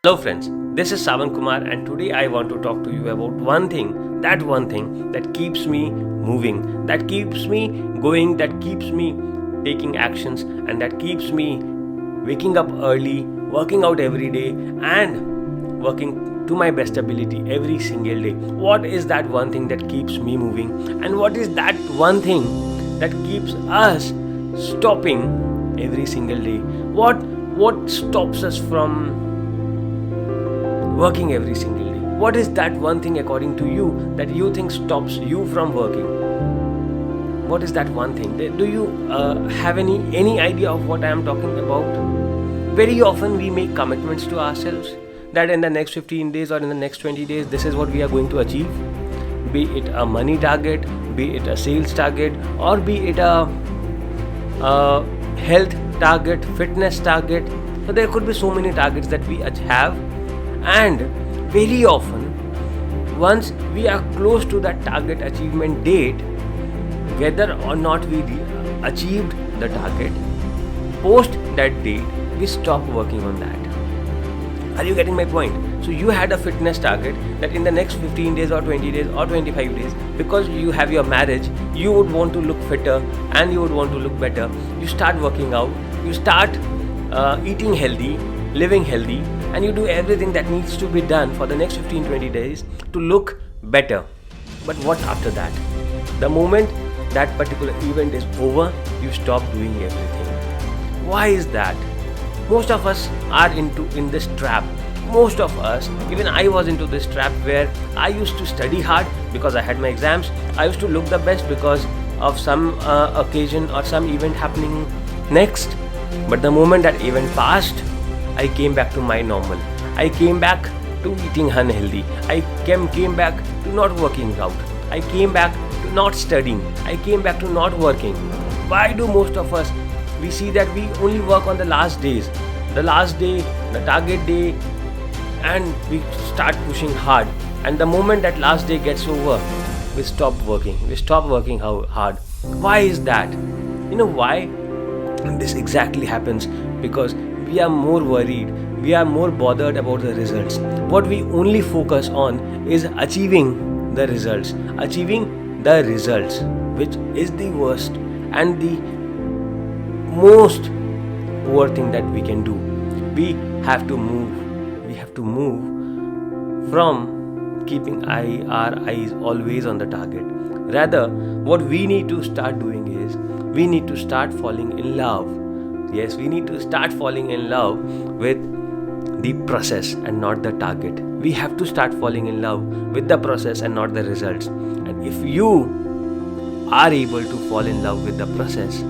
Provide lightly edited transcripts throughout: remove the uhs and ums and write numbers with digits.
Hello friends, this is Savan Kumar and today I want to talk to you about one thing that keeps me moving, that keeps me going, that keeps me taking actions and that keeps me waking up early, working out every day and working to my best ability every single day. What is that one thing that keeps me moving and what is that one thing that keeps us stopping every single day? What stops us from working every single day? What is that one thing according to you that you think stops you from working? What is that one thing? Do you have any idea of what I am talking about? Very often we make commitments to ourselves that in the next 15 days or in the next 20 days this is what we are going to achieve. Be it a money target, be it a sales target, or be it a health target, fitness target. So there could be so many targets that we have, and very often once we are close to that target achievement date, whether or not we achieved the target, post that date we stop working on that. Are you getting my point? So you had a fitness target that in the next 15 days or 20 days or 25 days, because you have your marriage, you would want to look fitter and you would want to look better. You start working out, you start eating healthy, living healthy, and you do everything that needs to be done for the next 15-20 days to look better. But what after that? The moment that particular event is over, you stop doing everything. Why is that? Most of us are in this trap. Most of us, even I was into this trap where I used to study hard because I had my exams. I used to look the best because of some occasion or some event happening next. But the moment that event passed, I came back to my normal. I came back to eating unhealthy. I came back to not working out. I came back to not studying. I came back to not working. Why do most of us, we see that we only work on the last days, the last day, the target day, and we start pushing hard. And the moment that last day gets over, we stop working. We stop working hard. Why is that? You know why? This exactly happens because we are more worried, we are more bothered about the results. What we only focus on is achieving the results, which is the worst and the most poor thing that we can do. We have to move from keeping our eyes always on the target. Rather, what we need to start doing is we need to start falling in love. Yes, we need to start falling in love with the process and not the target. We have to start falling in love with the process and not the results. And if you are able to fall in love with the process,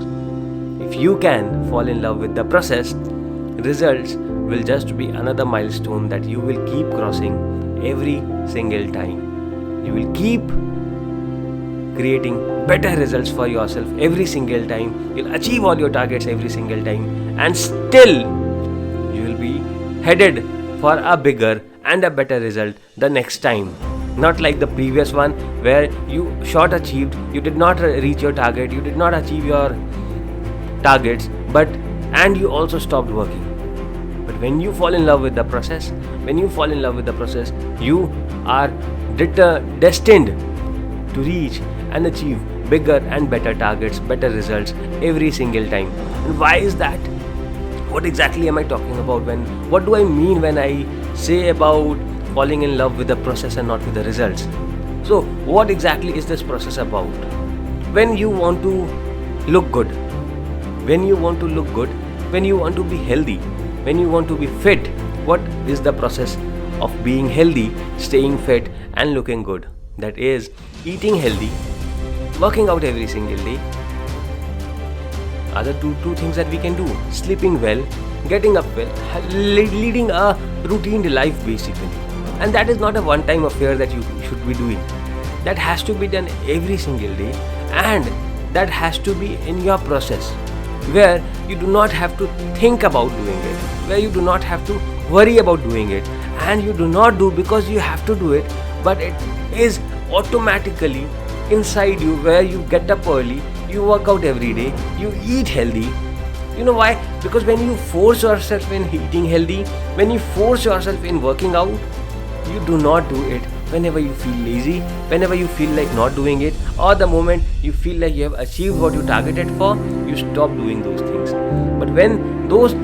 if you can fall in love with the process, results will just be another milestone that you will keep crossing every single time. You will keep creating better results for yourself every single time. You'll achieve all your targets every single time, and still you will be headed for a bigger and a better result the next time. Not like the previous one where you short achieved, you did not reach your target, you did not achieve your targets, and you also stopped working. But when you fall in love with the process, you are destined to reach and achieve bigger and better targets, better results every single time. And why is that? What exactly am I talking about? What do I mean when I say about falling in love with the process and not with the results? So what exactly is this process about? When you want to look good, when you want to be healthy, when you want to be fit, what is the process of being healthy, staying fit and looking good? That is eating healthy, working out every single day. Other two things that we can do: sleeping well, getting up well, leading a routine life basically. And that is not a one-time affair that you should be doing. That has to be done every single day, and that has to be in your process, where you do not have to think about doing it, where you do not have to worry about doing it, and you do not do because you have to do it, but it is automatically inside you, where you get up early, you work out every day, you eat healthy, You know why? Because when you force yourself in eating healthy, when you force yourself in working out, you do not do it whenever you feel lazy, whenever you feel like not doing it, or the moment you feel like you have achieved what you targeted for, you stop doing those things. But when those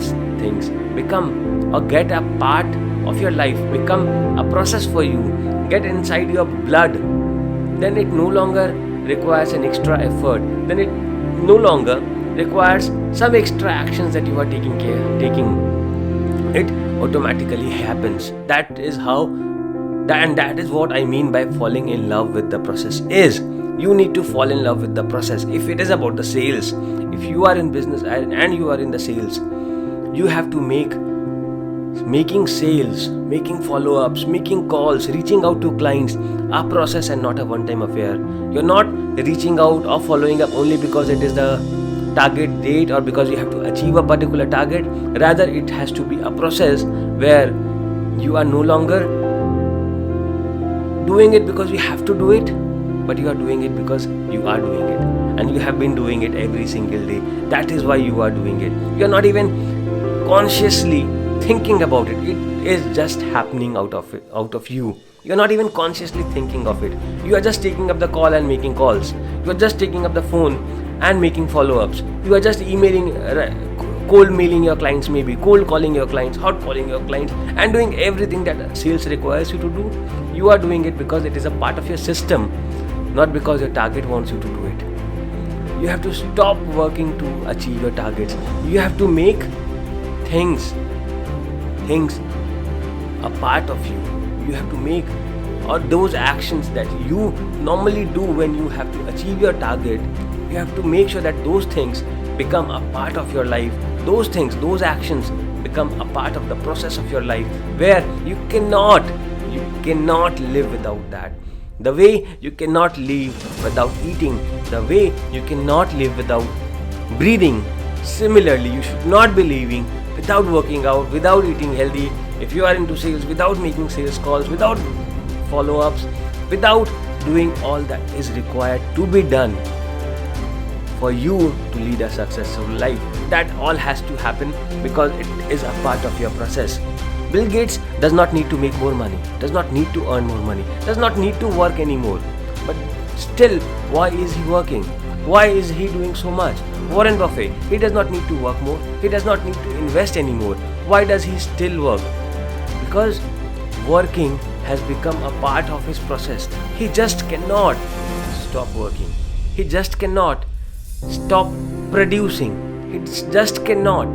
things become or get a part of your life, become a process for you, get inside your blood, then it no longer requires an extra effort, then it no longer requires some extra actions that you are taking. It automatically happens. That is how, and that is what I mean by falling in love with the process. Is you need to fall in love with the process. If it is about the sales, if you are in business and you are in the sales, you have to making sales, making follow-ups, making calls, reaching out to clients a process and not a one-time affair. You're not reaching out or following up only because it is the target date or because you have to achieve a particular target. Rather, it has to be a process where you are no longer doing it because you have to do it, but you are doing it because you are doing it, and you have been doing it every single day. That is why you are doing it. You are not even consciously thinking about it. It is just happening out of you. You are not even consciously thinking of it. You are just taking up the call and making calls. You are just taking up the phone and making follow-ups. You are just emailing, cold mailing your clients, maybe cold calling your clients, hot calling your clients, and doing everything that sales requires you to do. You are doing it because it is a part of your system, not because your target wants you to do it. You have to stop working to achieve your targets. You have to make things a part of you. You have to make, or those actions that you normally do when you have to achieve your target, you have to make sure that those things become a part of your life. Those things, those actions become a part of the process of your life, where you cannot live without that. The way you cannot live without eating, the way you cannot live without breathing. Similarly, you should not be living without working out, without eating healthy. If you are into sales, without making sales calls, without follow-ups, without doing all that is required to be done for you to lead a successful life. That all has to happen because it is a part of your process. Bill Gates does not need to make more money, does not need to earn more money, does not need to work anymore. But still, why is he working? Why is he doing so much? Warren Buffett, he does not need to work more, he does not need to invest anymore. Why does he still work? Because working has become a part of his process. He just cannot stop working. He just cannot stop producing. He just cannot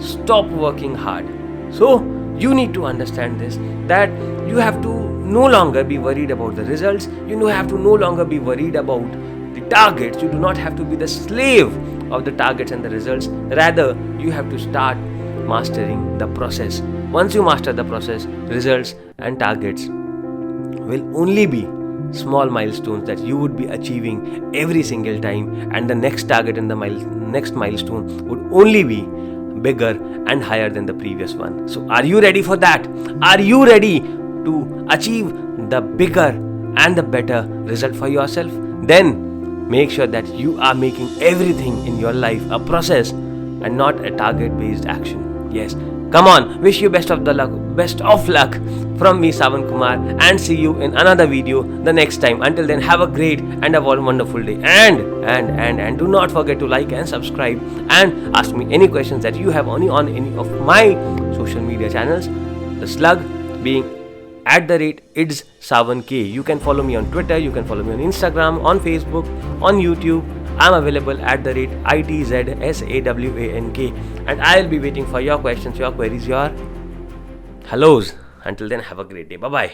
stop working hard. So you need to understand this, that you have to no longer be worried about the results. You have to no longer be worried about the targets. You do not have to be the slave of the targets and the results. Rather, you have to start mastering the process. Once you master the process, results and targets will only be small milestones that you would be achieving every single time, and the next target and the next milestone would only be bigger and higher than the previous one. So are you ready for that? Are you ready to achieve the bigger and the better result for yourself? Then make sure that you are making everything in your life a process and not a target based action. Yes, come on, wish you best of luck from me, Savan Kumar, and see you in another video the next time. Until then, have a great and a wonderful day, and do not forget to like and subscribe and ask me any questions that you have on any of my social media channels. The slug being @IDS7K. You can follow me on Twitter, you can follow me on Instagram, on Facebook, on YouTube. I'm available @ITZSAWANK, and I'll be waiting for your questions, your queries, your hellos. Until then, have a great day. Bye-bye.